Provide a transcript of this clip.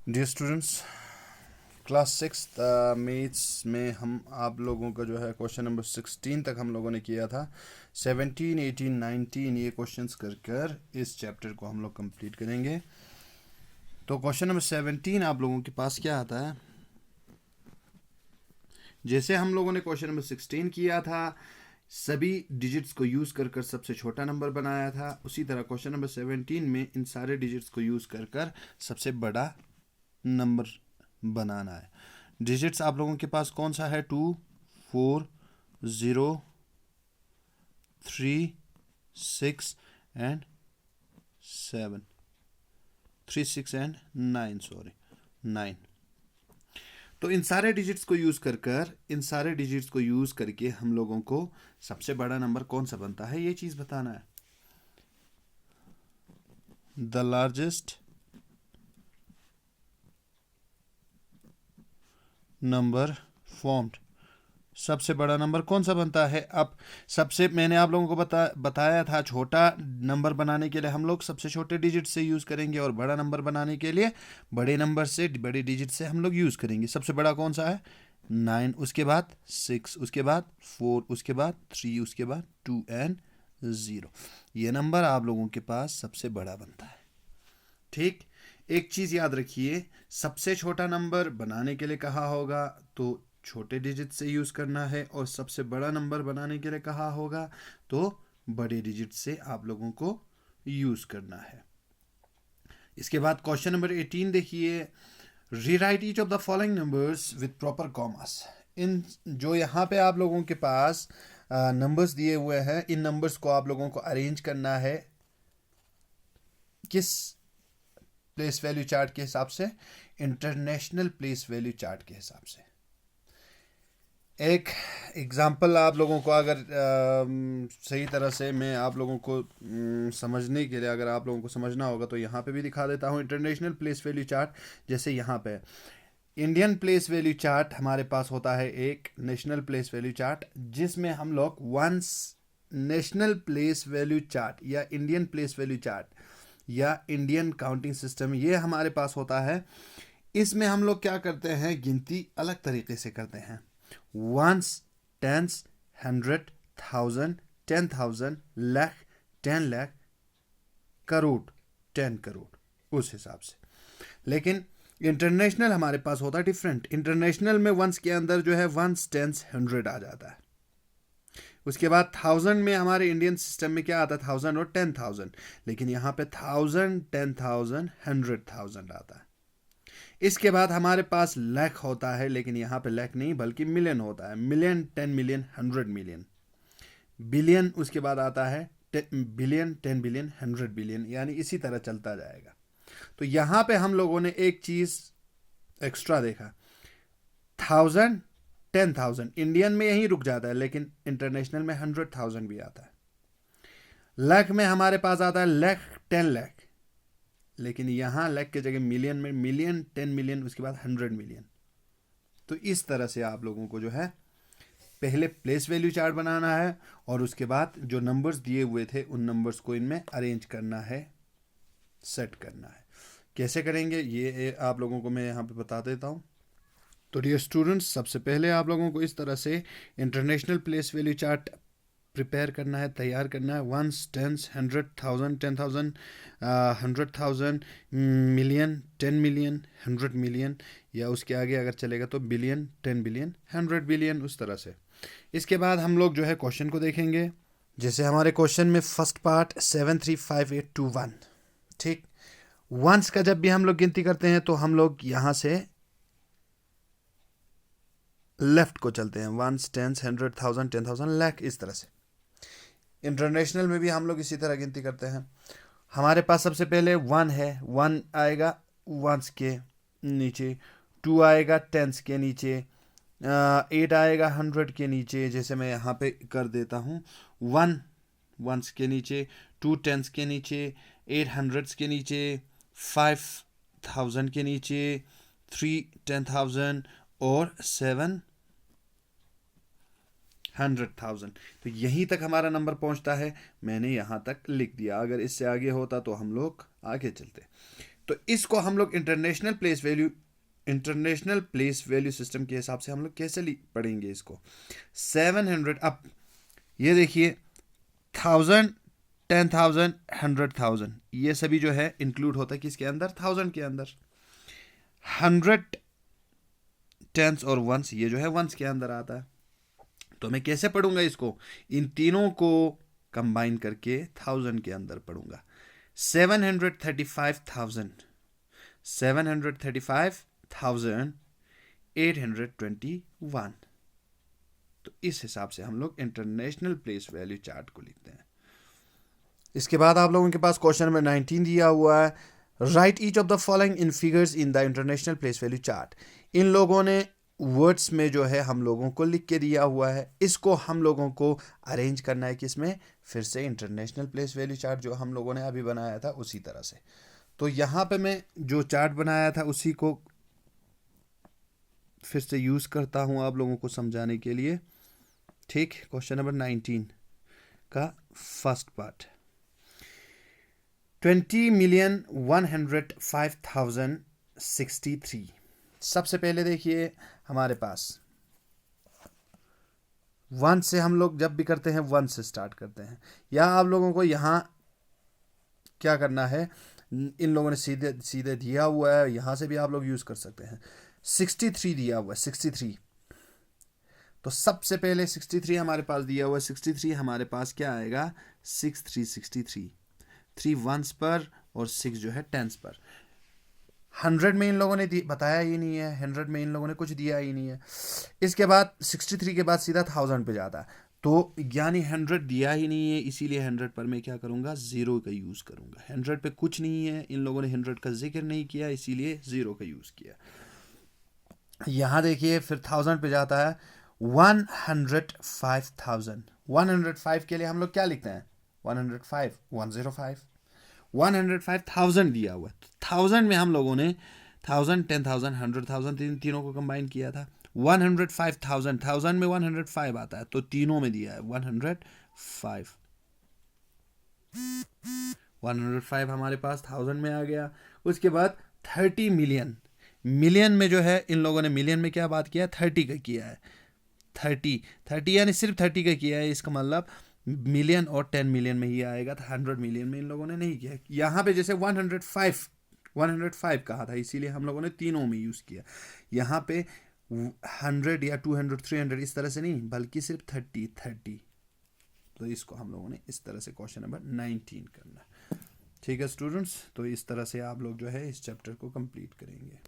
Dear students, class six maths में हम आप लोगों का जो है क्वेश्चन नंबर 16 तक हम लोगों ने किया था। 17, 18, 19 ये क्वेश्चंस कर कर इस चैप्टर को हम लोग कंप्लीट करेंगे। तो क्वेश्चन नंबर 17 आप लोगों के पास क्या आता है, जैसे हम लोगों ने क्वेश्चन नंबर 16 किया था, सभी डिजिट्स को यूज़ कर कर सबसे छोटा नंबर बनाया था, उसी तरह क्वेश्चन नंबर 17 में इन सारे डिजिट्स को यूज़ कर कर सबसे बड़ा नंबर बनाना है। डिजिट्स आप लोगों के पास कौन सा है? 2, 4, 0, 3, 6 एंड 7, 3, 6 एंड 9, सॉरी 9। तो इन सारे डिजिट्स को यूज़ करके हम लोगों को सबसे बड़ा नंबर कौन सा बनता है ये चीज़ बताना है। द लार्जेस्ट नंबर फॉर्म्ड, सबसे बड़ा नंबर कौन सा बनता है? अब सबसे मैंने आप लोगों को बताया था, छोटा नंबर बनाने के लिए हम लोग सबसे छोटे डिजिट से यूज़ करेंगे और बड़ा नंबर बनाने के लिए बड़े नंबर से, बड़े डिजिट से हम लोग यूज़ करेंगे। सबसे बड़ा कौन सा है? 9, उसके बाद 6, उसके बाद 4, उसके बाद 3, उसके बाद 2 एंड 0। ये नंबर आप लोगों के पास सबसे बड़ा बनता है। ठीक, एक चीज़ याद रखिए, सबसे छोटा नंबर बनाने के लिए कहा होगा तो छोटे डिजिट से यूज़ करना है, और सबसे बड़ा नंबर बनाने के लिए कहा होगा तो बड़े डिजिट से आप लोगों को यूज़ करना है। इसके बाद क्वेश्चन नंबर 18 देखिए, rewrite each of the following numbers with proper commas. इन जो यहाँ पे आप लोगों के पास नंबर्स दिए हुए हैं, इन नंबर्स को आप लोगों को अरेंज करना है किस प्लेस वैल्यू चार्ट के हिसाब से? इंटरनेशनल प्लेस वैल्यू चार्ट के हिसाब से। एक एग्जांपल आप लोगों को अगर सही तरह से मैं आप लोगों को समझने के लिए, अगर आप लोगों को समझना होगा तो यहाँ पे भी दिखा देता हूँ। इंटरनेशनल प्लेस वैल्यू चार्ट, जैसे यहाँ पे इंडियन प्लेस वैल्यू चार्ट हमारे पास होता है, एक नेशनल प्लेस वैल्यू चार्ट, जिसमें हम लोग once national place value chart या इंडियन प्लेस वैल्यू चार्ट या इंडियन काउंटिंग सिस्टम ये हमारे पास होता है। इसमें हम लोग क्या करते हैं, गिनती अलग तरीके से करते हैं। वंस, टेंस, 100, 1000, 10,000, लाख, 10 लाख, करोड़, 10 करोड़, उस हिसाब से। लेकिन इंटरनेशनल हमारे पास होता है डिफरेंट। इंटरनेशनल में वंस के अंदर जो है वंस, टेंस, 100 आ जाता है। उसके बाद 1000 में हमारे इंडियन सिस्टम में क्या आता है? 1000 और 10,000। लेकिन यहाँ पे 1000, 10,000, 100,000 आता है। इसके बाद हमारे पास लाख होता है, लेकिन यहाँ पे लाख नहीं बल्कि मिलियन होता है। Million, 10 million, 100 million. बिलियन उसके बाद आता है, बिलियन, 10 बिलियन, 100 बिलियन, यानी इसी तरह चलता जाएगा। तो यहाँ पे हम लोगों ने एक चीज़ एक्स्ट्रा देखा, 1000, 10,000 इंडियन में यहीं रुक जाता है, लेकिन इंटरनेशनल में 100,000 भी आता है। लाख में हमारे पास आता है लाख, 10 लाख, लेकिन यहाँ लाख के जगह मिलियन में मिलियन, 10 मिलियन, उसके बाद 100 मिलियन। तो इस तरह से आप लोगों को जो है पहले प्लेस वैल्यू चार्ट बनाना है, और उसके बाद जो नंबर्स दिए हुए थे उन नंबर्स को इनमें अरेंज करना है, सेट करना है। कैसे करेंगे ये आप लोगों को मैं यहाँ पे बता देता हूँ। तो डियर स्टूडेंट्स, सबसे पहले आप लोगों को इस तरह से international place value chart prepare करना है, तैयार करना है। Ones, tens, 100, 1000, 10,000, 100,000, million, 10 million, 100 million, या उसके आगे अगर चलेगा तो बिलियन, 10 बिलियन, 100 बिलियन, उस तरह से। इसके बाद हम लोग जो है क्वेश्चन को देखेंगे। जैसे हमारे क्वेश्चन में फर्स्ट पार्ट 7, 3, 5, 8, 2, 1। ठीक, वंस का जब भी हम लोग गिनती करते हैं तो हम लोग यहाँ से लेफ्ट को चलते हैं। वंस, टेंस, 100, 1000, 10,000, लाख, इस तरह से। इंटरनेशनल में भी हम लोग इसी तरह गिनती करते हैं। हमारे पास सबसे पहले 1 है, 1 आएगा वंस के नीचे, 2 आएगा टेंस के नीचे, 8 आएगा 100 के नीचे, जैसे मैं यहाँ पे कर देता हूँ। 1 वंस के नीचे, 2 टेंस के नीचे, 8 हंड्रेड्स के नीचे, 5 1000 के नीचे, 3 10,000 और 7 100,000। तो यहीं तक हमारा नंबर पहुंचता है, मैंने यहाँ तक लिख दिया। अगर इससे आगे होता तो हम लोग आगे चलते। तो इसको हम लोग इंटरनेशनल प्लेस वैल्यू सिस्टम के हिसाब से हम लोग कैसे पढ़ेंगे इसको। 700, अब ये देखिए 1000, 10,000, 100,000, ये सभी जो है इंक्लूड होता है किसके अंदर, 1000 के अंदर। 100 टेंस और वंस, ये जो है वंस के अंदर आता है। तो मैं कैसे पढ़ूंगा इसको, इन तीनों को कंबाइन करके 1000 के अंदर पढ़ूंगा। 735,000, 735,821। तो इस हिसाब से हम लोग इंटरनेशनल प्लेस वैल्यू चार्ट को लिखते हैं। इसके बाद आप लोगों के पास क्वेश्चन नंबर 19 दिया हुआ है, write each of the following in figures in the international place value chart. इन लोगों ने वर्ड्स में जो है हम लोगों को लिख के दिया हुआ है, इसको हम लोगों को अरेंज करना है किसमें, फिर से इंटरनेशनल प्लेस वैल्यू चार्ट जो हम लोगों ने अभी बनाया था उसी तरह से। तो यहाँ पे मैं जो चार्ट बनाया था उसी को फिर से यूज़ करता हूँ आप लोगों को समझाने के लिए। ठीक, क्वेश्चन नंबर 19 का फर्स्ट पार्ट, 20,105,063। सबसे पहले देखिए हमारे पास वन से हम लोग जब भी करते हैं वन से स्टार्ट करते हैं, या आप लोगों को यहाँ क्या करना है, इन लोगों ने सीधे सीधे दिया हुआ है, यहाँ से भी आप लोग यूज़ कर सकते हैं। 63 दिया हुआ है, 63। तो सबसे पहले 63 हमारे पास दिया हुआ है, 63 हमारे पास क्या आएगा, 6363, 3 वंस पर और 6 जो है टेंस पर। 100 में इन लोगों ने बताया ही नहीं है, 100 में इन लोगों ने कुछ दिया ही नहीं है। इसके बाद 63 के बाद सीधा 1000 पे जाता है, तो यानी 100 दिया ही नहीं है, इसीलिए 100 पर मैं क्या करूँगा, 0 का यूज़ करूँगा। 100 पे कुछ नहीं है, इन लोगों ने 100 का जिक्र नहीं किया, इसीलिए 0 का यूज़ किया। यहाँ देखिए फिर 1000 पे जाता है, 105,000। 105 के लिए हम लोग क्या लिखते हैं, 105, 105, 105,000 दिया हुआ है। 1000 में हम लोगों ने 1000, 10,000, 100,000 तीनों को कंबाइन किया था। 105,000, 1000 में 105 आता है, तो तीनों में दिया है 105। 105 हमारे पास 1000 में आ गया। उसके बाद 30 मिलियन, मिलियन में जो है इन लोगों ने मिलियन में क्या बात किया, 30 का किया है। 30 यानी सिर्फ 30 का किया है, इसका मतलब मिलियन और 10 मिलियन में ही आएगा, 100 मिलियन में इन लोगों ने नहीं किया। यहाँ पे जैसे 105 कहा था, इसीलिए हम लोगों ने तीनों में यूज़ किया। यहाँ पे 100 या 200, 300 इस तरह से नहीं, बल्कि सिर्फ 30। तो इसको हम लोगों ने इस तरह से क्वेश्चन नंबर 19 करना। ठीक है स्टूडेंट्स, तो इस तरह से आप लोग जो है इस चैप्टर को कंप्लीट करेंगे।